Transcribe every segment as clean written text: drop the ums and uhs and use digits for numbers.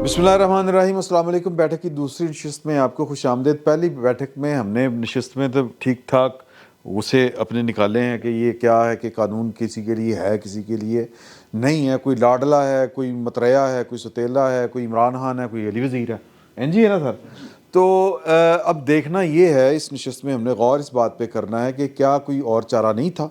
بسم اللہ الرحمن الرحیم. السلام علیکم. بیٹھک کی دوسری نشست میں آپ کو خوش آمدید. پہلی بیٹھک میں ہم نے نشست میں تو ٹھیک ٹھاک اسے اپنے نکالے ہیں کہ یہ کیا ہے کہ قانون کسی کے لیے ہے کسی کے لیے نہیں ہے, کوئی لاڈلا ہے, کوئی متریا ہے, کوئی ستیلا ہے, کوئی عمران خان ہے, کوئی علی وزیر ہے, این جی ہے نا سر. تو اب دیکھنا یہ ہے اس نشست میں ہم نے غور اس بات پہ کرنا ہے کہ کیا کوئی اور چارہ نہیں تھا,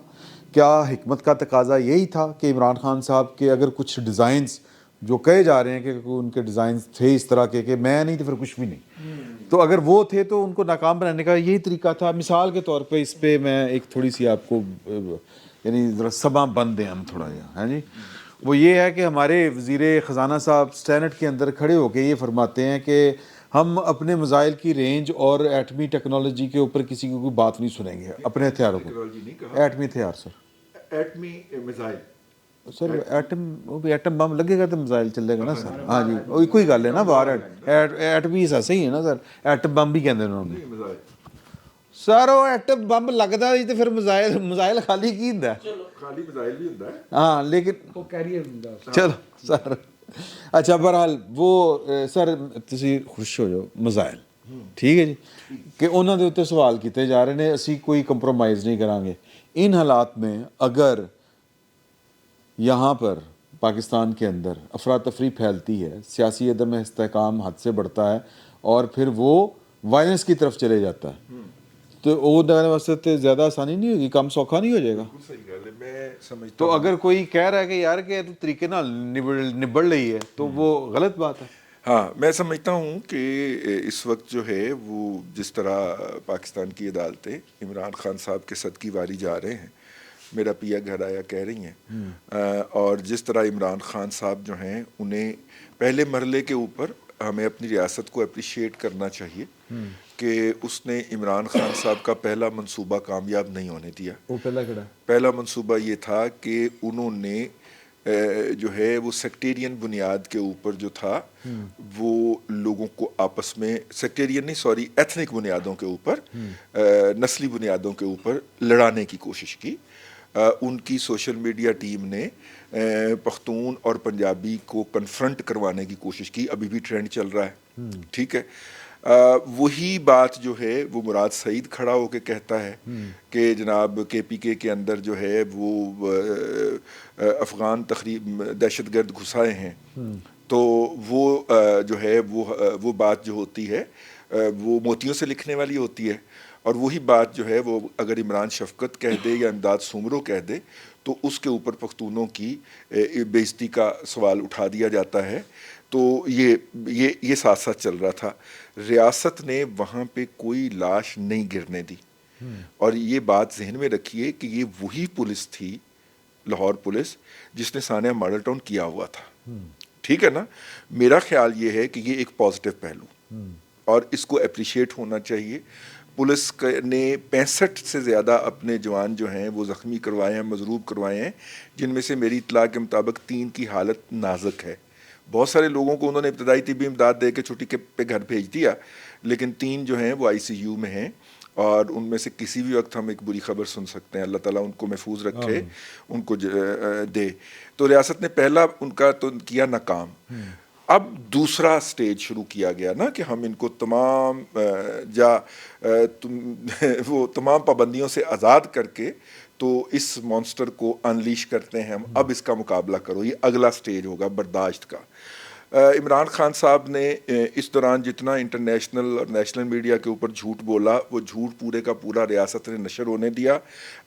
کیا حکمت کا تقاضا یہی تھا کہ عمران خان صاحب کے اگر کچھ ڈیزائنز جو کہے جا رہے ہیں کہ ان کے ڈیزائنز تھے اس طرح کے کہ میں نہیں تو پھر کچھ بھی نہیں, تو اگر وہ تھے تو ان کو ناکام بنانے کا یہی طریقہ تھا. مثال کے طور پہ اس پہ میں ایک تھوڑی سی آپ کو یعنی ذرا سباں بند ہیں ہم تھوڑا ہے جی, وہ یہ ہے کہ ہمارے وزیر خزانہ صاحب سینٹ کے اندر کھڑے ہو کے یہ فرماتے ہیں کہ ہم اپنے میزائل کی رینج اور ایٹمی ٹیکنالوجی کے اوپر کسی کی کوئی بات نہیں سنیں گے اپنے ہتھیاروں کو. ایٹمی ہتھیار سر, ایٹمی میزائل سر ایٹم بم لگے گا تو میزائل چلے گا نا سر. ہاں جی کوئی گل ہے نا باہر ایٹمی ایسا ہی ہے نا سر, ایٹم بم بھی کہتے ہیں انہوں نے سر. وہ ایٹم بم لگتا نہیں تو پھر میزائل خالی کی ہوندا ہے, خالی میزائل بھی ہوتا ہے ہاں لیکن وہ کیریئر ہوندا. چلو سر اچھا بہرحال وہ سر تسی خوش ہو جاؤ میزائل ٹھیک ہے جی کہ انہوں دے اتنے سوال کیتے جا رہے ہیں, اسی کوئی کمپرومائز نہیں کریں گے. ان حالات میں اگر یہاں پر پاکستان کے اندر افراتفری پھیلتی ہے, سیاسی عدم استحکام حد سے بڑھتا ہے اور پھر وہ وائلنس کی طرف چلے جاتا ہے, تو وہ دینے واسطے زیادہ آسانی نہیں ہوگی, کام سوکھا نہیں ہو جائے گا. صحیح گل ہے, میں سمجھتا تو ہوں. اگر کوئی کہہ رہا ہے کہ یار کہ تو طریقے نال نبڑ رہی ہے تو وہ غلط بات ہے. ہاں میں سمجھتا ہوں کہ اس وقت جو ہے وہ جس طرح پاکستان کی عدالتیں عمران خان صاحب کے صدقی واری جا رہے ہیں, میرا پیا گھر آیا کہہ رہی ہیں, اور جس طرح عمران خان صاحب جو ہیں انہیں پہلے مرحلے کے اوپر ہمیں اپنی ریاست کو اپریشیٹ کرنا چاہیے کہ اس نے عمران خان صاحب کا پہلا منصوبہ کامیاب نہیں ہونے دیا. وہ پہلا کھڑا پہلا منصوبہ یہ تھا کہ انہوں نے جو ہے وہ سیکٹیرین بنیاد کے اوپر جو تھا وہ لوگوں کو آپس میں سیکٹیرین نہیں سوری ایتھنک بنیادوں کے اوپر نسلی بنیادوں کے اوپر لڑانے کی کوشش کی. ان کی سوشل میڈیا ٹیم نے پختون اور پنجابی کو کنفرنٹ کروانے کی کوشش کی, ابھی بھی ٹرینڈ چل رہا ہے ٹھیک ہے. وہی بات جو ہے وہ مراد سعید کھڑا ہو کے کہتا ہے کہ جناب کے پی کے اندر جو ہے وہ افغان دہشت گرد گھسائے ہیں, تو وہ جو ہے وہ بات جو ہوتی ہے وہ موتیوں سے لکھنے والی ہوتی ہے, اور وہی بات جو ہے وہ اگر عمران شفقت کہہ دے یا امداد سومرو کہہ دے تو اس کے اوپر پختونوں کی بے عزتی کا سوال اٹھا دیا جاتا ہے. تو یہ ساتھ ساتھ چل رہا تھا. ریاست نے وہاں پہ کوئی لاش نہیں گرنے دی, اور یہ بات ذہن میں رکھیے کہ یہ وہی پولیس تھی, لاہور پولیس, جس نے سانحہ ماڈل ٹاؤن کیا ہوا تھا ٹھیک ہے نا. میرا خیال یہ ہے کہ یہ ایک پازیٹیو پہلو اور اس کو اپریشیٹ ہونا چاہیے. پولیس نے 65 سے زیادہ اپنے جوان جو ہیں وہ زخمی کروائے ہیں, مضروب کروائے ہیں, جن میں سے میری اطلاع کے مطابق 3 کی حالت نازک ہے. بہت سارے لوگوں کو انہوں نے ابتدائی طبی امداد دے کے چھٹی پہ گھر بھیج دیا, لیکن 3 جو ہیں وہ آئی سی یو میں ہیں, اور ان میں سے کسی بھی وقت ہم ایک بری خبر سن سکتے ہیں. اللہ تعالیٰ ان کو محفوظ رکھے, ان کو دے. تو ریاست نے پہلا ان کا تو کیا ناکام. اب دوسرا سٹیج شروع کیا گیا نا کہ ہم ان کو وہ تمام پابندیوں سے آزاد کر کے تو اس مانسٹر کو انلیش کرتے ہیں ہم, اب اس کا مقابلہ کرو. یہ اگلا سٹیج ہوگا برداشت کا. عمران خان صاحب نے اس دوران جتنا انٹرنیشنل اور نیشنل میڈیا کے اوپر جھوٹ بولا, وہ جھوٹ پورے کا پورا ریاست نے نشر ہونے دیا.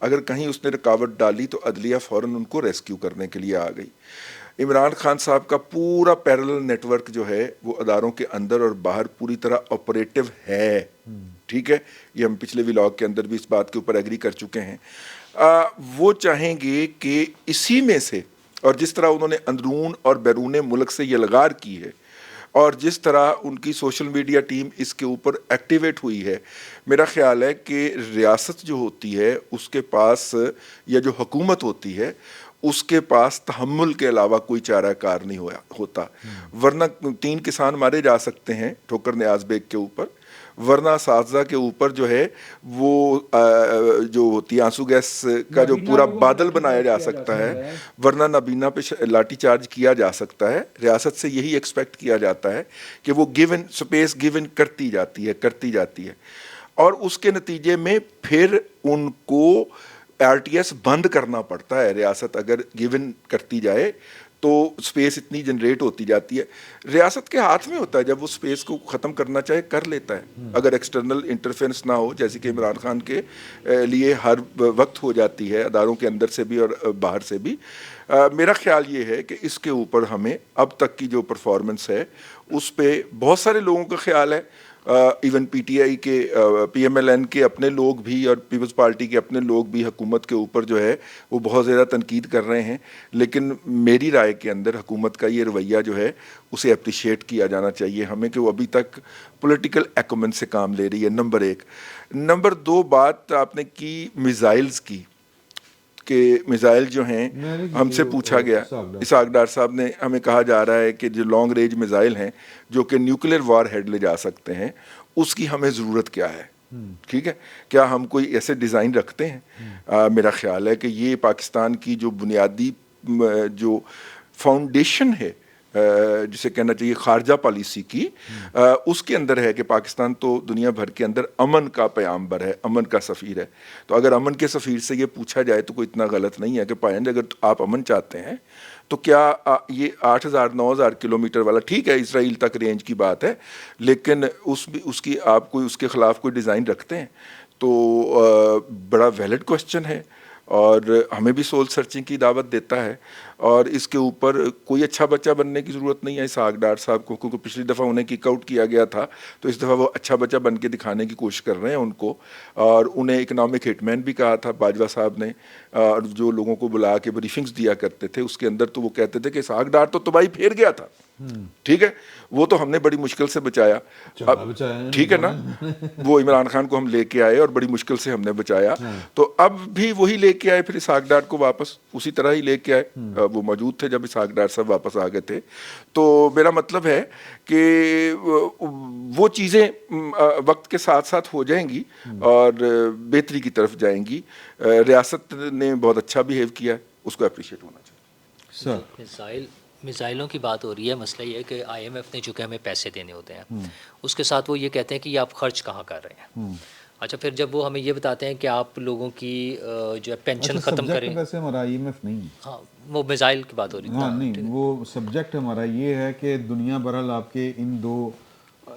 اگر کہیں اس نے رکاوٹ ڈالی تو عدلیہ فوراً ان کو ریسکیو کرنے کے لیے آ گئی. عمران خان صاحب کا پورا پیرلل نیٹ ورک جو ہے وہ اداروں کے اندر اور باہر پوری طرح آپریٹو ہے ٹھیک ہے. یہ ہم پچھلے ولاگ کے اندر بھی اس بات کے اوپر ایگری کر چکے ہیں. وہ چاہیں گے کہ اسی میں سے, اور جس طرح انہوں نے اندرون اور بیرون ملک سے یہ لغار کی ہے, اور جس طرح ان کی سوشل میڈیا ٹیم اس کے اوپر ایکٹیویٹ ہوئی ہے, میرا خیال ہے کہ ریاست جو ہوتی ہے اس کے پاس, یا جو حکومت ہوتی ہے اس کے پاس تحمل کے علاوہ کوئی چارہ کار نہیں ہوتا. ورنہ 3 کسان مارے جا سکتے ہیں ٹھوکر نیاز بیگ کے اوپر, ورنہ اساتذہ کے اوپر جو ہے وہ جو ہوتی ہے آنسو گیس کا جو پورا بادل بنایا جا سکتا ہے، ورنہ نابینا پہ لاٹھی چارج کیا جا سکتا ہے. ریاست سے یہی ایکسپیکٹ کیا جاتا ہے کہ وہ گیون اسپیس گیون کرتی جاتی ہے اور اس کے نتیجے میں پھر ان کو آر ٹی ایس بند کرنا پڑتا ہے. ریاست اگر گیون کرتی جائے تو سپیس اتنی جنریٹ ہوتی جاتی ہے. ریاست کے ہاتھ میں ہوتا ہے، جب وہ سپیس کو ختم کرنا چاہے کر لیتا ہے، اگر ایکسٹرنل انٹرفیرنس نہ ہو، جیسے کہ عمران خان کے لیے ہر وقت ہو جاتی ہے، اداروں کے اندر سے بھی اور باہر سے بھی. میرا خیال یہ ہے کہ اس کے اوپر ہمیں اب تک کی جو پرفارمنس ہے اس پہ بہت سارے لوگوں کا خیال ہے، ایون پی ٹی آئی کے پی ایم ایل این کے اپنے لوگ بھی اور پیپلز پارٹی کے اپنے لوگ بھی حکومت کے اوپر جو ہے وہ بہت زیادہ تنقید کر رہے ہیں. لیکن میری رائے کے اندر حکومت کا یہ رویہ جو ہے اسے اپریشیٹ کیا جانا چاہیے ہمیں کہ وہ ابھی تک پولیٹیکل ایکومن سے کام لے رہی ہے. نمبر 1. نمبر 2 بات آپ نے کی میزائلز کی کہ میزائل جو ہیں ہم سے پوچھا گیا، اسحاق ڈار صاحب نے ہمیں کہا جا رہا ہے کہ جو لانگ رینج میزائل ہیں جو کہ نیوکلیر وار ہیڈ لے جا سکتے ہیں اس کی ہمیں ضرورت کیا ہے. ٹھیک ہے، کیا ہم کوئی ایسے ڈیزائن رکھتے ہیں؟ میرا خیال ہے کہ یہ پاکستان کی جو بنیادی جو فاؤنڈیشن ہے جسے کہنا چاہیے خارجہ پالیسی کی، اس کے اندر ہے کہ پاکستان تو دنیا بھر کے اندر امن کا پیامبر ہے، امن کا سفیر ہے. تو اگر امن کے سفیر سے یہ پوچھا جائے تو کوئی اتنا غلط نہیں ہے کہ پائیں اگر آپ امن چاہتے ہیں تو کیا یہ 8,000-9,000 کلومیٹر والا، ٹھیک ہے اسرائیل تک رینج کی بات ہے، لیکن اس کی آپ کوئی اس کے خلاف کوئی ڈیزائن رکھتے ہیں تو بڑا ویلڈ کوسچن ہے اور ہمیں بھی سول سرچنگ کی دعوت دیتا ہے. اور اس کے اوپر کوئی اچھا بچہ بننے کی ضرورت نہیں ہے اسحاق ڈار صاحب کو، کیونکہ پچھلی دفعہ انہیں کک آؤٹ کیا گیا تھا تو اس دفعہ وہ اچھا بچہ بن کے دکھانے کی کوشش کر رہے ہیں ان کو. اور انہیں اکنامک ہٹ مین بھی کہا تھا باجوہ صاحب نے، اور جو لوگوں کو بلا کے بریفنگز دیا کرتے تھے اس کے اندر تو وہ کہتے تھے کہ اسحاق ڈار تو تباہی پھیر گیا تھا. ٹھیک ہے، وہ تو ہم نے بڑی مشکل سے بچایا. ٹھیک ہے نا، وہ عمران خان کو ہم لے کے آئے اور بڑی مشکل سے ہم نے بچایا. تو اب بھی وہی لے کے آئے پھر اسحاق ڈار کو واپس اسی طرح ہی لے کے آئے. وہ موجود تھے جب اسحاق ڈار صاحب واپس آ گئے تھے. تو میرا مطلب ہے کہ وہ چیزیں وقت کے ساتھ ساتھ ہو جائیں گی اور بہتری کی طرف جائیں گی. ریاست نے بہت اچھا بیہیو کیا ہے، اس کو اپریشیٹ ہونا چاہیے. میزائلوں کی بات ہو رہی ہے، مسئلہ یہ ہے کہ آئی ایم ایف نے جو کہ ہمیں پیسے دینے ہوتے ہیں اس کے ساتھ وہ یہ کہتے ہیں کہ یہ آپ خرچ کہاں کر رہے ہیں. اچھا، پھر جب وہ ہمیں یہ بتاتے ہیں کہ آپ لوگوں کی جو ہے پینشن ختم کریں، ویسے ہمارا آئی ایم ایف نہیں ہے، ہاں وہ میزائل کی بات ہو رہی ہاں نہیں، وہ سبجیکٹ ہمارا یہ ہے کہ دنیا بہرحال آپ کے ان دو،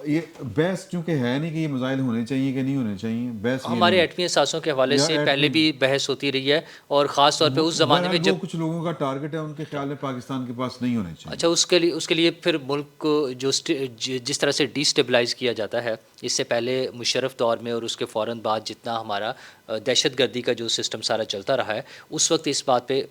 یہ بحث چونکہ ہے نہیں کہ یہ میزائل ہونے چاہیے کہ نہیں ہونے چاہیے، بحث ہمارے ایٹمی اثاثوں کے حوالے سے پہلے بھی بحث ہوتی رہی ہے اور خاص طور پہ اس زمانے میں جب کچھ لوگوں کا ٹارگٹ ہے ان کے خیال میں پاکستان کے پاس نہیں ہونے چاہیے. اچھا، اس کے لیے پھر ملک کو جو جس طرح سے ڈی اسٹیبلائز کیا جاتا ہے، اس سے پہلے مشرف دور میں اور اس کے فوراً بعد جتنا ہمارا دہشت گردی کا جو سسٹم سارا چلتا رہا ہے، اس وقت اس بات پہ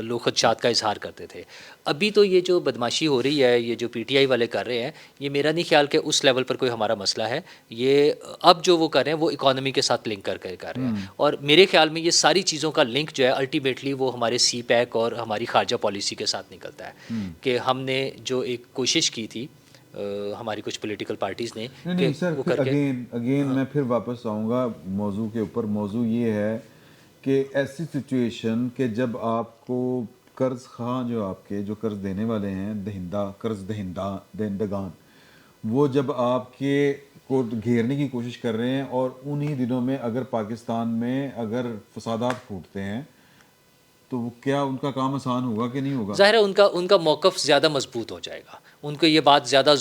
لوگ خدشات کا اظہار کرتے تھے. ابھی تو یہ جو بدماشی ہو رہی ہے، یہ جو پی ٹی آئی والے کر رہے ہیں، یہ میرا نہیں خیال کہ اس لیول پر کوئی ہمارا مسئلہ ہے. یہ اب جو وہ کر رہے ہیں وہ اکانومی کے ساتھ لنک کر کے کر رہے ہیں، اور میرے خیال میں یہ ساری چیزوں کا لنک جو ہے الٹیمیٹلی وہ ہمارے سی پیک اور ہماری خارجہ پالیسی کے ساتھ نکلتا ہے. کہ ہم نے جو ایک کوشش کی تھی ہماری کچھ پولیٹیکل پارٹیز نے، نہیں سر، اگین میں پھر واپس آؤں گا موضوع کے اوپر. موضوع یہ ہے کہ ایسی سچویشن کہ جب آپ کو قرض خواہ جو آپ کے جو قرض دینے والے ہیں، قرض دہندگان، وہ جب آپ کے کو گھیرنے کی کوشش کر رہے ہیں، اور انہی دنوں میں اگر پاکستان میں اگر فسادات پھوٹتے ہیں تو کیا ان کا کام آسان ہوگا کہ نہیں ہوگا؟ ظاہر ہے ان کا موقف زیادہ مضبوط ہو جائے گا. ان کو یہ بات زیادہ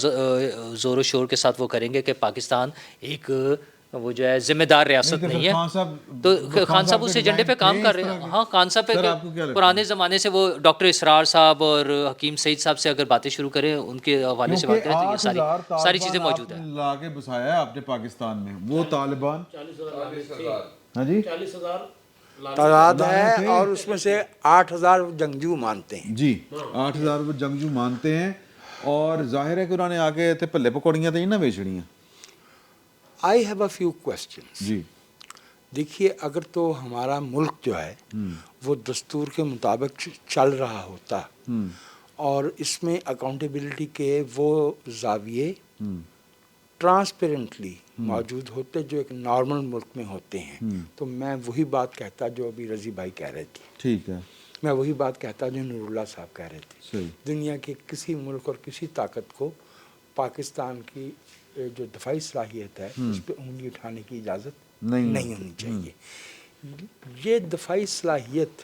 زور و شور کے ساتھ وہ کریں گے کہ پاکستان ایک وہ جو ہے ذمہ دار ریاست نہیں ہے. تو خان صاحب اس ایجنڈے پہ کام کر رہے ہیں. ہاں، خان صاحب پہ پرانے زمانے سے وہ ڈاکٹر اسرار صاحب اور حکیم سعید صاحب سے اگر باتیں شروع کریں، ان کے حوالے سے بات کریں تو یہ ساری چیزیں موجود ہیں. لا کے بسایا ہے آپ نے پاکستان میں، وہ طالبان 40,000 تعداد ہے اور اس میں سے 8,000 جنگجو مانتے ہیں. جی، 8,000 جنگجو مانتے ہیں، اور ظاہر ہے کہ انہوں نے آگے تھے پلے پکوڑیاں تو نہیں نہ بیچڑیاں. I have a few questions. جی دیکھیے، اگر تو ہمارا ملک جو ہے وہ دستور کے مطابق چل رہا ہوتا اور اس میں اکاؤنٹیبلٹی کے وہ زاویے ٹرانسپیرنٹلی موجود ہوتے جو ایک نارمل ملک میں ہوتے ہیں تو میں وہی بات کہتا جو ابھی رضی بھائی کہہ رہے تھے، ٹھیک ہے، میں وہی بات کہتا جو نور اللہ صاحب کہہ رہے تھے. صحیح. دنیا کے کسی ملک اور کسی طاقت کو پاکستان کی جو دفاعی صلاحیت ہے اس پہ انگلی اٹھانے کی اجازت نہیں ہونی چاہیے. یہ دفاعی صلاحیت،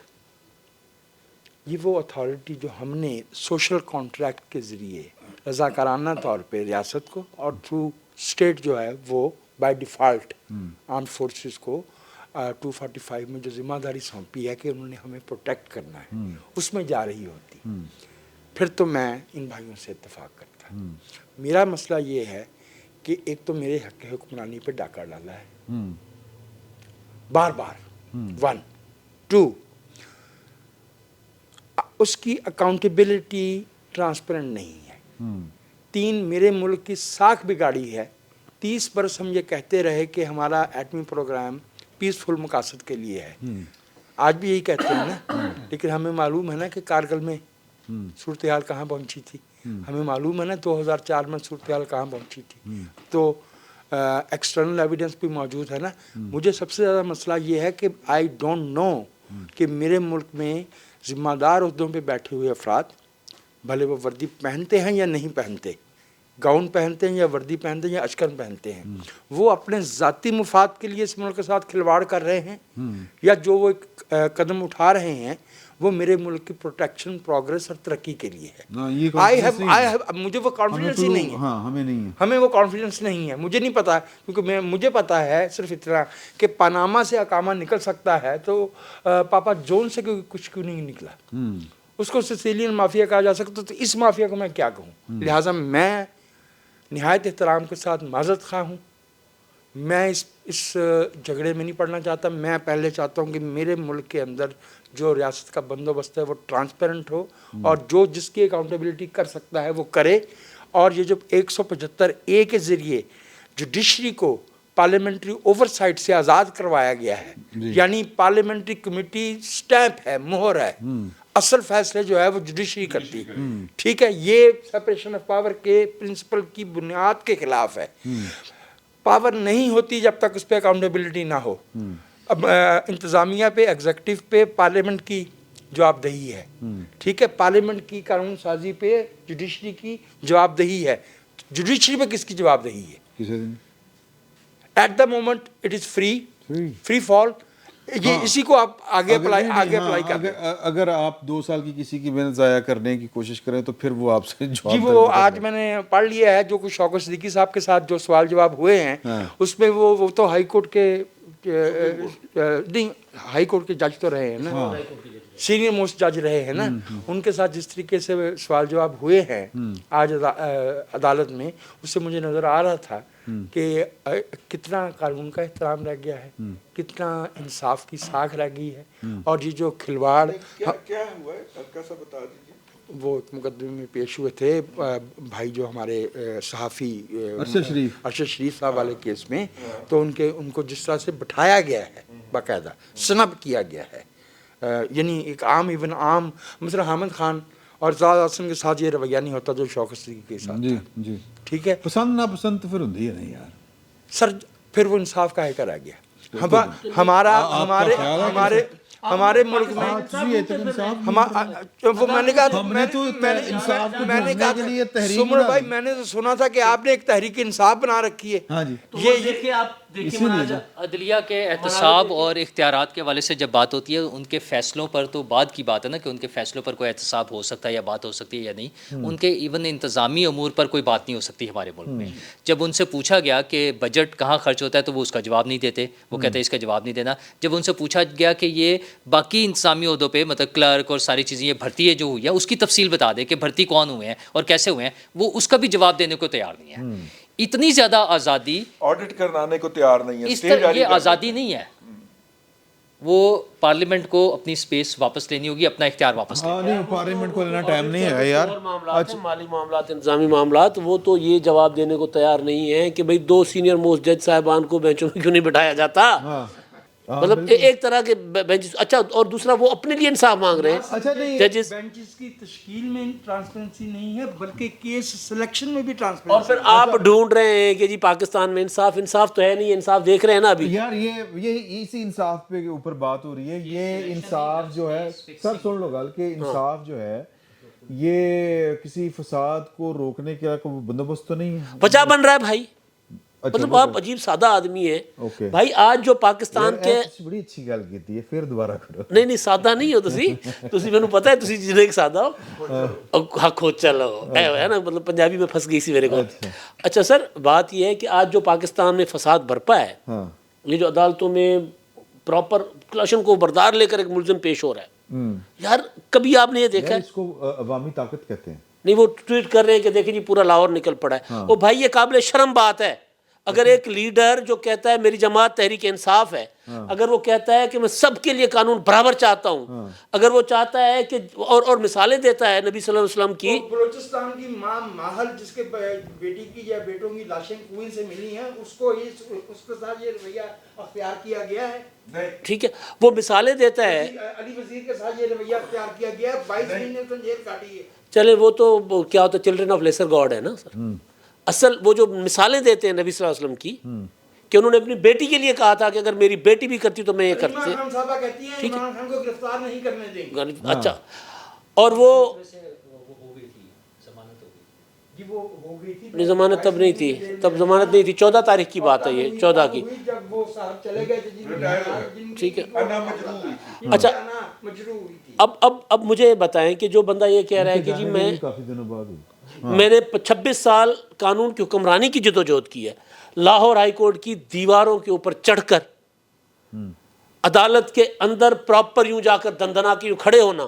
یہ وہ اتھارٹی جو ہم نے سوشل کانٹریکٹ کے ذریعے رضاکارانہ طور پہ ریاست کو اور تھرو اسٹیٹ جو ہے وہ بائی ڈیفالٹ آرم فورسز کو 245 میں جو ذمہ داری سونپی ہے کہ انہوں نے ہمیں پروٹیکٹ کرنا ہے اس میں جا رہی ہوتی، پھر تو میں ان بھائیوں سے اتفاق کرتا. میرا مسئلہ یہ ہے کہ ایک تو میرے حق حکمرانی پہ ڈاکہ ڈالا ہے بار بار، 1 2 اس کی اکاؤنٹیبلٹی ٹرانسپیرنٹ نہیں ہے. 3 میرے ملک کی ساکھ بگاڑی ہے. 30 برس ہم یہ کہتے رہے کہ ہمارا ایٹمی پروگرام پیسفل مقاصد کے لیے ہے، آج بھی یہی کہتے ہیں نا، لیکن ہمیں معلوم ہے نا کہ کارگل میں صورتحال کہاں پہنچی تھی، ہمیں معلوم ہے نا 2004 میں صورتحال کہاں پہنچی تھی. تو ایکسٹرنل ایویڈنس بھی موجود ہے نا. مجھے سب سے زیادہ مسئلہ یہ ہے کہ آئی ڈونٹ نو کہ میرے ملک میں ذمہ دار عہدوں پہ بیٹھے ہوئے افراد، بھلے وہ وردی پہنتے ہیں یا نہیں پہنتے، گاؤن پہنتے ہیں یا وردی پہنتے ہیں یا اشکن پہنتے ہیں، وہ اپنے ذاتی مفاد کے لیے اس ملک کے ساتھ کھلواڑ کر رہے ہیں یا جو وہ ایک قدم اٹھا رہے ہیں وہ میرے ملک کی پروٹیکشن، پروگریس اور ترقی کے لیے ہے. مجھے وہ کانفیڈنس ہی نہیں ہے، ہمیں وہ کانفیڈنس نہیں ہے. مجھے نہیں پتا، کیونکہ مجھے پتا ہے صرف اتنا کہ پاناما سے اقامہ نکل سکتا ہے تو پاپا جون سے کچھ کیوں نہیں نکلا. اس کو سسیلین مافیا کہا جا سکتا، تو اس مافیا کو میں کیا کہوں. لہٰذا میں نہایت احترام کے ساتھ معذرت خواہ ہوں. میں اس جھگڑے میں نہیں پڑنا چاہتا. میں پہلے چاہتا ہوں کہ میرے ملک کے اندر جو ریاست کا بندوبست ہے وہ ٹرانسپیرنٹ ہو اور جو جس کی اکاؤنٹیبلٹی کر سکتا ہے وہ کرے. اور یہ جو 175A کے ذریعے جوڈیشری کو پارلیمنٹری اوور سائٹ سے آزاد کروایا گیا ہے، یعنی پارلیمنٹری کمیٹی سٹیمپ ہے، مہر ہے، اصل فیصلے جو ہے وہ جوڈیشری کرتی ہے. ٹھیک ہے، یہ سپریشن آف پاور کے پرنسپل کی بنیاد کے خلاف ہے. پاور نہیں ہوتی جب تک اس پہ اکاؤنٹیبلٹی نہ ہو. اب انتظامیہ پہ، ایگزیکٹو پہ پارلیمنٹ کی جواب دہی ہے. ٹھیک ہے، پارلیمنٹ کی قانون سازی پہ جوڈیشری کی جواب دہی ہے. جوڈیشری پہ کس کی جواب دہی ہے؟ At the moment it is free fall. یہ اسی کو آپ آگے اپلائی کر دیں. اگر آپ 2 سال کی کسی کی محنت ضائع کرنے کی کوشش کریں تو پھر وہ آپ سے جی وہ آج میں نے پڑھ لیا ہے جو کچھ شوکت صدیقی صاحب کے ساتھ جو سوال جواب ہوئے ہیں اس میں وہ تو ہائی کورٹ کے نہیں، ہائی کورٹ کے جج تو رہے ہیں نا، سینئر موسٹ جج رہے ہیں نا، ان کے ساتھ جس طریقے سے سوال جواب ہوئے ہیں آج عدالت میں، اس سے مجھے نظر آ رہا تھا کہ کتنا قانون کا احترام رہ گیا ہے، کتنا انصاف کی ساکھ رہ گئی ہے. اور یہ جو کھلواڑ کیا ہوا ہے کیسا بتا دیجیے. وہ ایک مقدمے میں پیش ہوئے تھے بھائی جو ہمارے صحافی ارشد شریف صاحب والے کیس میں، تو ان کو جس طرح سے بٹھایا گیا ہے، باقاعدہ سنب کیا گیا ہے، یعنی ایک عام ایون عام مثلا حامد خان اور زاد حسن کے ساتھ یہ رویہ نہیں ہوتا جو شوکت صدیقی کے ساتھ. جی ٹھیک ہے، پسند ناپسند تو پھر ہوتی ہے نہیں یار سر. پھر وہ انصاف کا ہے رہ گیا. ہمارے ملک میں سمر بھائی میں نے تو سنا تھا کہ آپ نے ایک تحریک انصاف بنا رکھی ہے. عدلیہ کے احتساب اور اختیارات کے حوالے سے جب بات ہوتی ہے ان کے فیصلوں پر تو بعد کی بات ہے نا کہ ان کے فیصلوں پر کوئی احتساب ہو سکتا ہے یا بات ہو سکتی ہے یا نہیں. ان کے ایون انتظامی امور پر کوئی بات نہیں ہو سکتی ہمارے ملک میں. جب ان سے پوچھا گیا کہ بجٹ کہاں خرچ ہوتا ہے تو وہ اس کا جواب نہیں دیتے، وہ کہتے ہیں اس کا جواب نہیں دینا. جب ان سے پوچھا گیا کہ یہ باقی انتظامی عہدوں پہ مطلب کلرک اور ساری چیزیں یہ بھرتی ہے جو ہوئی ہے اس کی تفصیل بتا دے کہ بھرتی کون ہوئے ہیں اور کیسے ہوئے ہیں، وہ اس کا بھی جواب دینے کو تیار نہیں ہے. اتنی زیادہ آزادی آڈٹ کرنے کو تیار نہیں ہے. اس طرح یہ آزادی نہیں ہے. وہ پارلیمنٹ کو اپنی سپیس واپس لینی ہوگی، اپنا اختیار واپس نہیں، پارلیمنٹ کو لینا ٹائم نہیں ہے یار. مالی معاملات، انتظامی معاملات، وہ تو یہ جواب دینے کو تیار نہیں ہے کہ بھئی 2 سینئر موسٹ جج صاحبان کو بینچوں میں کیوں نہیں بٹھایا جاتا. مطلب ایک طرح کے بینچز. اچھا اور دوسرا وہ اپنے لیے انصاف مانگ رہے ہیں اچھا نہیں ججز. بینچز کی تشکیل میں ٹرانسپیرنسی نہیں ہے بلکہ کیس سلیکشن میں بھی اور ٹرانسپیرنسی. پھر آپ ڈھونڈ رہے ہیں کہ جی پاکستان میں انصاف تو ہے نہیں. انصاف دیکھ رہے ہیں نا ابھی. یار یہ اسی انصاف پہ اوپر بات ہو رہی ہے. یہ انصاف جو ہے سر سن لو گل کہ انصاف جو ہے یہ کسی فساد کو روکنے کا کوئی بندوبست تو نہیں ہے. وجہ بن رہا ہے بھائی. مطلب آپ عجیب سادہ آدمی ہیں بھائی. آج جو پاکستان کے بڑی اچھی گل کی ہے پھر دوبارہ کرو. نہیں سادہ نہیں ہو تسی ਮੈਨੂੰ پتہ ہے تسی جنے سادہ ہو حق ہو چلو ہے نا. مطلب پنجابی میں پھنس گئی سی میرے کو. اچھا سر بات یہ ہے کہ آج جو پاکستان میں فساد برپا ہے یہ جو عدالتوں میں پراپر کلاشن کو بردار لے کر ایک ملزم پیش ہو رہا ہے یار کبھی آپ نے یہ دیکھا ہے. اس کو عوامی طاقت کہتے ہیں. نہیں وہ ٹویٹ کر رہے ہیں کہ دیکھیں جی پورا لاہور نکل پڑا ہے. وہ بھائی یہ قابل شرم بات ہے. اگر ایک لیڈر جو کہتا ہے میری جماعت تحریک انصاف ہے اگر وہ کہتا ہے کہ میں سب کے لیے قانون برابر چاہتا ہوں اگر وہ چاہتا ہے کہ اور مثالیں دیتا ہے نبی صلی اللہ علیہ وسلم کی. بلوچستان کی ماں ماہل جس کے بیٹی کی یا بیٹوں کی لاشیں کوئن سے ملی ہیں اس کے ساتھ یہ رویہ اختیار کیا گیا ہے. ٹھیک ہے وہ مثالیں دیتا ہے. علی وزیر کے ساتھ یہ رویہ اختیار کیا گیا ہے. 22 مہینے تو جیل کاٹی ہے. چلے وہ تو کیا ہوتا ہے چلڈرن آف لیسر گاڈ ہے نا سر. اصل وہ جو مثالیں دیتے ہیں نبی صلی اللہ علیہ وسلم کی کہ انہوں نے اپنی بیٹی کے لیے کہا تھا کہ اگر میری بیٹی بھی کرتی تو میں یہ کرتی. عمران خان صاحبہ کہتی ہیں عمران خان کو گرفتار نہیں کرنے دیں گے. اچھا اور وہ نہیں ضمانت تب نہیں تھی. تب ضمانت نہیں تھی. 14 تاریخ کی بات ہے یہ 14 کی. جب وہ صاحب چلے گئے تھے ٹھیک ہے. اچھا اچھا اب مجھے بتائیں کہ جو بندہ یہ کہہ رہا ہے کہ جی میں کافی دنوں بعد میں نے 26 سال قانون کی حکمرانی کی جدوجہد کی ہے. لاہور ہائی کورٹ کی دیواروں کے اوپر چڑھ کر عدالت کے اندر پراپر یوں جا کر دندنا کے یوں کھڑے ہونا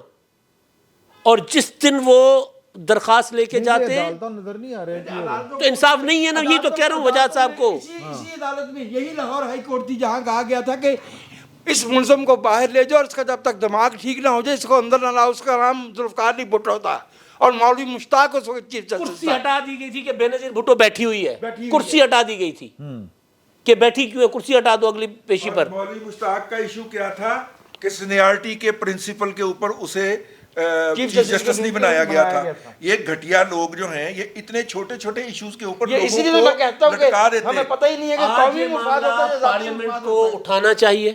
اور جس دن وہ درخواست لے کے جاتے ہیں نظر نہیں آ رہے تو انصاف نہیں ہے نا. یہی تو کہہ رہا ہوں وجاہت صاحب کو. اسی عدالت میں یہی لاہور ہائی کورٹ تھی جہاں کہا گیا تھا کہ اس ملزم کو باہر لے جاؤ اور اس کا جب تک دماغ ٹھیک نہ ہو جائے اس کو اندر نہ لاؤ. اس کا نام ذوالفقار علی بھٹو تھا اور مولوی مشتاق اس وقت چیف جسٹس. کرسی ہٹا دی گئی تھی کہ بینظیر بھٹو بیٹھی ہوئی ہے. کرسی ہٹا دی گئی تھی کہ بیٹھی کیوں ہے. کرسی ہٹا دو اگلی پیشی پر. مولوی مشتاق کا ایشو کیا تھا کہ سینیارٹی کے پرنسپل کے اوپر اسے چیف جسٹس نہیں بنایا گیا تھا. یہ گھٹیا لوگ جو ہیں یہ اتنے چھوٹے چھوٹے ایشوز کے اوپر اسی لیے میں کہتا ہوں لٹکا کہ دیتے ہمیں ہیں. پتہ ہی نہیں ہے کہ قومی مفاد ہوتا ہے. پارلیمنٹ کو اٹھانا چاہیے.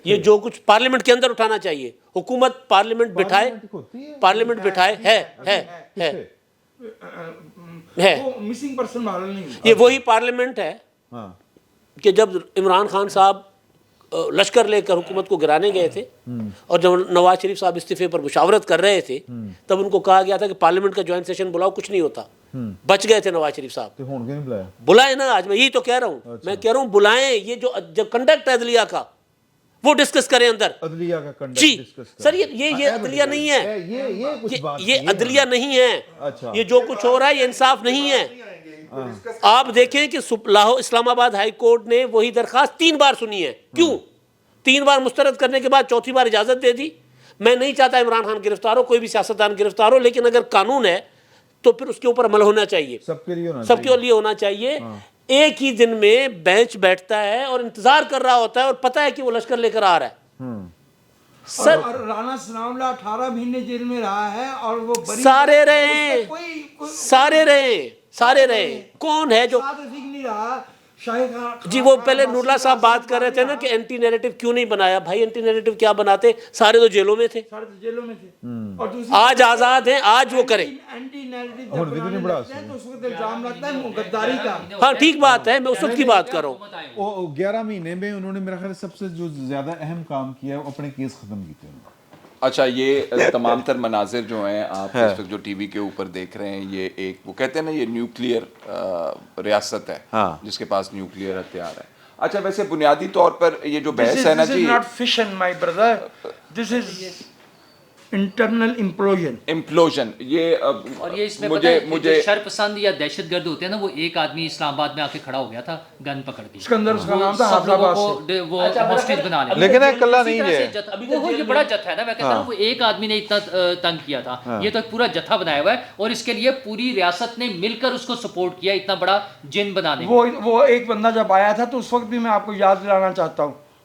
یہ جو کچھ پارلیمنٹ کے اندر اٹھانا چاہیے. حکومت پارلیمنٹ بٹھائے ہے مسنگ پرسن معلوم نہیں. یہ وہی پارلیمنٹ ہے کہ جب عمران خان صاحب لشکر لے کر حکومت کو گرانے گئے تھے اور جب نواز شریف صاحب استعفے پر مشاورت کر رہے تھے تب ان کو کہا گیا تھا کہ پارلیمنٹ کا جوائنٹ سیشن بلاؤ. کچھ نہیں ہوتا. بچ گئے تھے نواز شریف صاحب. بلائیں نا. آج میں یہی تو کہہ رہا ہوں. میں کہہ رہا ہوں بلائیں. یہ جو کنڈکٹ ہے عدلیہ کا وہ ڈسکس کریں اندر. عدلیہ کا کنڈکٹ جی سر یہ عدلیہ نہیں ہے. یہ عدلیہ نہیں ہے. یہ جو کچھ ہو رہا ہے یہ انصاف نہیں ہے. آپ دیکھیں کہ اسلام آباد ہائی کورٹ نے وہی درخواست 3 بار سنی ہے. کیوں 3 بار مسترد کرنے کے بعد چوتھی بار اجازت دے دی. میں نہیں چاہتا عمران خان گرفتار ہو کوئی بھی سیاستدان گرفتار ہو لیکن اگر قانون ہے تو پھر اس کے اوپر عمل ہونا چاہیے. سب کے لیے ہونا چاہیے. ایک ہی دن میں بینچ بیٹھتا ہے اور انتظار کر رہا ہوتا ہے اور پتہ ہے کہ وہ لشکر لے کر آ رہا ہے. سر رانا ثناء اللہ 18 مہینے جیل میں رہا ہے اور وہ سارے رہے. کون ہے جو نہیں رہا. جی وہ پہلے نور اللہ صاحب بات کر رہے تھے نا کہ اینٹی نیریٹو کیوں نہیں بنایا. بھائی اینٹی نیریٹو کیا بناتے. سارے تو جیلوں میں تھے. آج آزاد ہیں. آج وہ کریں. ہاں ٹھیک بات ہے. میں اس وقت کی بات کر رہا ہوں. 11 مہینے میں انہوں نے میرا خیال سب سے جو زیادہ اہم کام کیا ہے اپنے کیس ختم کیتے ہیں. اچھا یہ تمام تر مناظر جو ہیں آپ اس وقت جو ٹی وی کے اوپر دیکھ رہے ہیں یہ ایک وہ کہتے ہیں نا یہ نیوکلیئر ریاست ہے جس کے پاس نیوکلیئر ہتھیار ہے. اچھا ویسے بنیادی طور پر یہ جو بحث ہے نا جی انٹرنل امپلوژن یہ اور یہ اس میں پتہ ہے جو شر پسند یا دہشت گرد ہوتے ہیں نا وہ ایک آدمی اسلام آباد میں آ کے کھڑا ہو گیا تھا گن پکڑ کے. اسکندر اس کا نام تھا. سب لوگوں کو وہ ہاسٹیج بنا لیا. لیکن کلا نہیں ہے. وہ یہ بڑا جتھا ہے نا. میں کہتا ہوں وہ ایک آدمی نے اتنا تنگ کیا تھا. یہ تو ایک پورا جتھا بنایا ہوا ہے اور اس کے لیے پوری ریاست نے مل کر اس کو سپورٹ کیا اتنا بڑا جن بنانے. وہ ایک بندہ جب آیا تھا تو اس وقت بھی میں آپ کو یاد دلانا چاہتا ہوں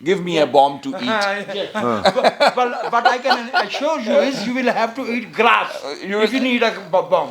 give me a bomb to eat. But I can assure you is you will have to eat grass if you need a bomb.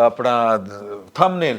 ਆਪਣਾ ਥੰਬਨੇਲ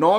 9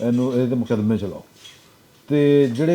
ਇਹਦੇ ਮੁਕੱਦਮੇ ਚਲਾਓ। ਤੇ ਜਿਹੜੇ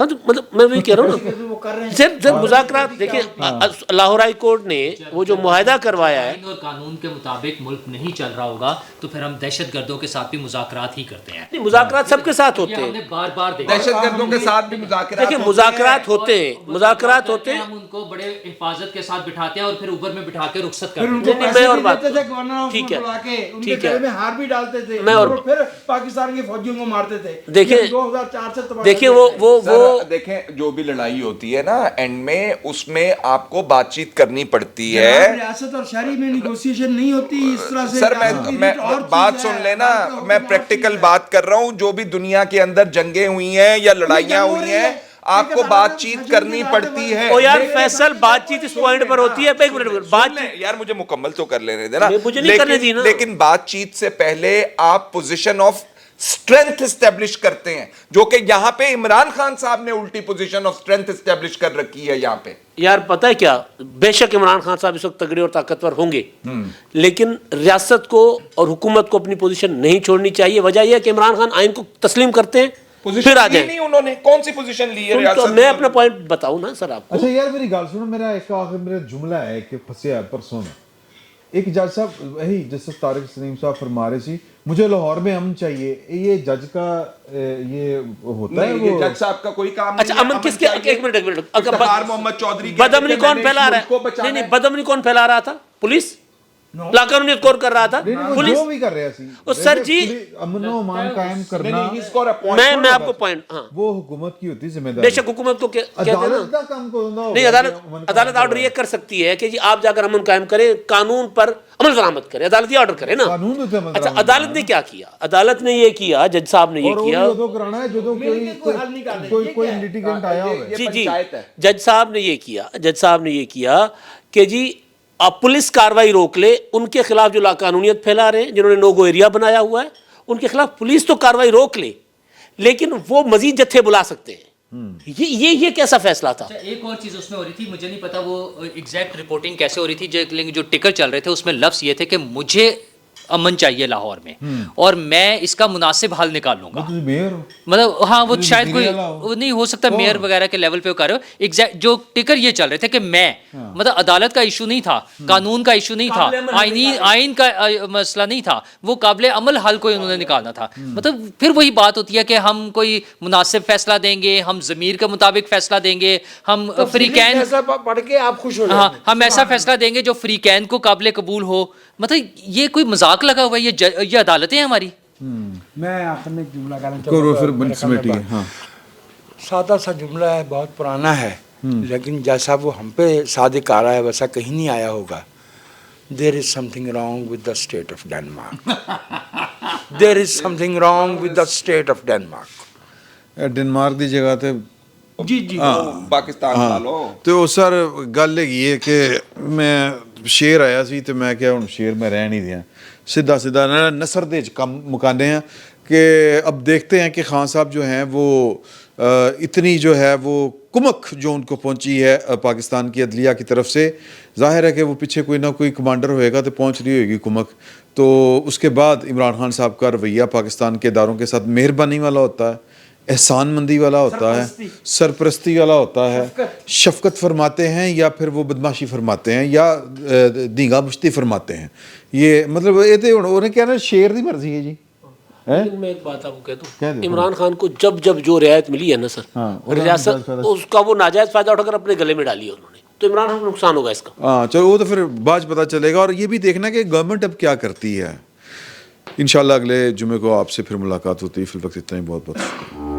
ہاں تو مطلب میں وہی کہہ رہا ہوں نا صرف مذاکرات. دیکھیں لاہور ہائی کورٹ نے وہ جو معاہدہ کروایا ہے اور قانون کے مطابق ملک نہیں چل رہا ہوگا تو پھر ہم دہشت گردوں کے ساتھ بھی مذاکرات ہی کرتے ہیں. مذاکرات سب کے ساتھ ہوتے ہم ہیں, نے بار بار دیکھا. دہشت گردوں کے ساتھ بھی مذاکرات دیکھیں مذاکرات ہوتے ہیں, مذاکرات ہوتے ہیں. ہم ان کو بڑے حفاظت کے ساتھ بٹھاتے ہیں اور پھر اوپر میں بٹھا کے رخصت پھر ان کرتے کو ہیں. میں اور پیسے بھی بات دیتے تھے گورنر ہاؤس میں ٹھیک ہے, بلا کے ان کے ٹھیک ہے. گلے میں ہار بھی ڈالتے تھے میں اور پھر پاکستان کے فوجیوں کو مارتے تھے. دیکھیں 2004 سے دیکھیں وہ دیکھیں جو بھی لڑائی ہوتی ہے نا اینڈ میں اس میں آپ کو بات چیت کرنی پڑتی ہے. ریاست اور شہری میں نیگوسیشن نہیں ہوتی اس طرح سے. سر میں بات سن لینا, میں پریکٹیکل بات کر رہا ہوں. جو بھی دنیا کے اندر جنگیں ہوئی ہیں یا لڑائیاں ہوئی ہیں آپ کو بات چیت کرنی پڑتی ہے. او یار فیصل بات چیت اس پوائنٹ پر ہوتی ہے. ایک منٹ بات چیت یار مجھے مکمل تو کر لینے دینا, مجھے نہیں کرنے دی نا. لیکن بات چیت سے پہلے آپ پوزیشن آف اسٹرینتھ اسٹیبلش کرتے ہیں, جو کہ یہاں پہ عمران خان صاحب نے الٹی پوزیشن آف اسٹرینتھ اسٹیبلش کر رکھی ہے یہاں پہ. یار پتہ ہے کیا, بے شک عمران خان صاحب اس وقت تگڑے اور طاقتور ہوں گے, لیکن ریاست کو اور حکومت کو اپنی پوزیشن نہیں چھوڑنی چاہیے. وجہ یہ ہے کہ عمران خان آئین کو تسلیم کرتے ہیں پھر آ جائیں. نہیں انہوں نے کون سی پوزیشن لی ہے تو ریاست میں اپنا پوائنٹ بتاؤں نا سر آپ کو. اچھا یار میری گل سنو, میرا ایک آخر میرا جملہ ہے کہ پھسیا پرسوں میں ایک جج صاحب وہی جسٹس طارق سلیم صاحب فرما رہے سی مجھے لاہور میں امن چاہیے. یہ جج کا یہ ہوتا ہے وہ جج صاحب کا کوئی کام نہیں. اچھا امن کس کے, ایک منٹ افتخار محمد چودھری بدامنی کون پھیلا رہا ہے, نہیں بدامنی کون پھیلا رہا تھا, پولیس لاقانونیت کور کر رہا تھا پولیس. جو بھی کر رہا سی او سر جی امن و امان قائم کرنا میں آپ کو پوائنٹ, ہاں وہ حکومت کی ہوتی ذمہ داری. بے شک حکومت کو کہتے ہیں عدالت کا کام کو نہیں, عدالت آرڈر یہ کر سکتی ہے کہ جی آپ جا کر امن قائم کریں, قانون پر عمل درآمد کریں, عدالت یہ آرڈر کرے نا. اچھا عدالت نے کیا کیا, عدالت نے یہ کیا, جج صاحب نے یہ کیا, کوئی لیٹیگنٹ آیا ہوا ہے. جی جی جج صاحب نے یہ کیا کہ جی آپ پولیس کاروائی روک لے, ان کے خلاف جو لاقانونیت پھیلا رہے ہیں, جنہوں نے نو گو ایریا بنایا ہوا ہے, ان کے خلاف پولیس تو کاروائی روک لے, لیکن وہ مزید جتھے بلا سکتے ہیں. یہ کیسا فیصلہ تھا؟ ایک اور چیز اس میں ہو رہی تھی, مجھے نہیں پتا وہ ایگزیکٹ رپورٹنگ کیسے ہو رہی تھی, لیکن جو ٹکر چل رہے تھے اس میں لفظ یہ تھے کہ مجھے امن چاہیے لاہور میں اور میں اس کا مناسب حل نکالوں گا. مطلب ہاں وہ شاید کوئی نہیں ہو سکتا میئر وغیرہ کے لیول پہ کر رہے ہو. ایگزیکٹ جو ٹکر یہ چل رہے تھے کہ میں مطلب عدالت کا ایشو نہیں تھا, قانون کا ایشو نہیں تھا, آئین کا مسئلہ نہیں تھا, وہ قابل عمل حل کوئی انہوں نے نکالنا تھا. مطلب پھر وہی بات ہوتی ہے کہ ہم کوئی مناسب فیصلہ دیں گے, ہم ضمیر کے مطابق فیصلہ دیں گے, ہم فریقین پڑھ کے آپ خوش ہو ہاں ہم ایسا فیصلہ دیں گے جو فریقین کو قابل قبول ہو. مطلب یہ کوئی مذاق لگا ہوا ہے, یہ عدالتیں ہیں ہماری. میں آخر میں ایک جملہ کہنا چاہتا ہوں, سادہ سا جملہ ہے, بہت پرانا ہے, لیکن جیسا وہ ہم پہ صادق آ رہا ہے ویسا کہیں نہیں آیا ہوگا. There is something wrong with the state of Denmark. There is something wrong with the state of Denmark. Denmark دی جگہ تے جی جی پاکستان والو تو سر گل یہ کہ میں شیر آیا سی تو میں کیا ہوں شیر میں رہ نہیں دیا, سیدھا نثر دے کم مکانے ہیں کہ اب دیکھتے ہیں کہ خان صاحب جو ہیں وہ اتنی جو ہے وہ کمک جو ان کو پہنچی ہے پاکستان کی عدلیہ کی طرف سے, ظاہر ہے کہ وہ پیچھے کوئی نہ کوئی کمانڈر ہوئے گا تو پہنچ رہی ہوئے گی کمک. تو اس کے بعد عمران خان صاحب کا رویہ پاکستان کے اداروں کے ساتھ مہربانی والا ہوتا ہے, احسان مندی والا ہوتا ہے, سرپرستی والا ہوتا ہے, شفقت فرماتے ہیں یا پھر وہ بدماشی فرماتے ہیں یا دینگا مشتی فرماتے ہیں. یہ مطلب یہ تو انہیں کہنا شیر دی مرضی ہے جی. میں ایک بات آپ کو کہہ دوں, عمران خان کو جب جو رعایت ملی ہے نا سر, ریاست اس کا وہ ناجائز فائدہ اٹھا کر اپنے گلے میں ڈالی ہے انہوں نے, تو عمران خان کو نقصان ہوگا اس کا. ہاں چلو وہ تو پھر بعد پتہ چلے گا. اور یہ بھی دیکھنا کہ گورنمنٹ اب کیا کرتی ہے. انشاءاللہ اگلے جمعے کو آپ سے پھر ملاقات ہوتی ہے. فی الوقت اتنا ہی, بہت بہت شکریہ.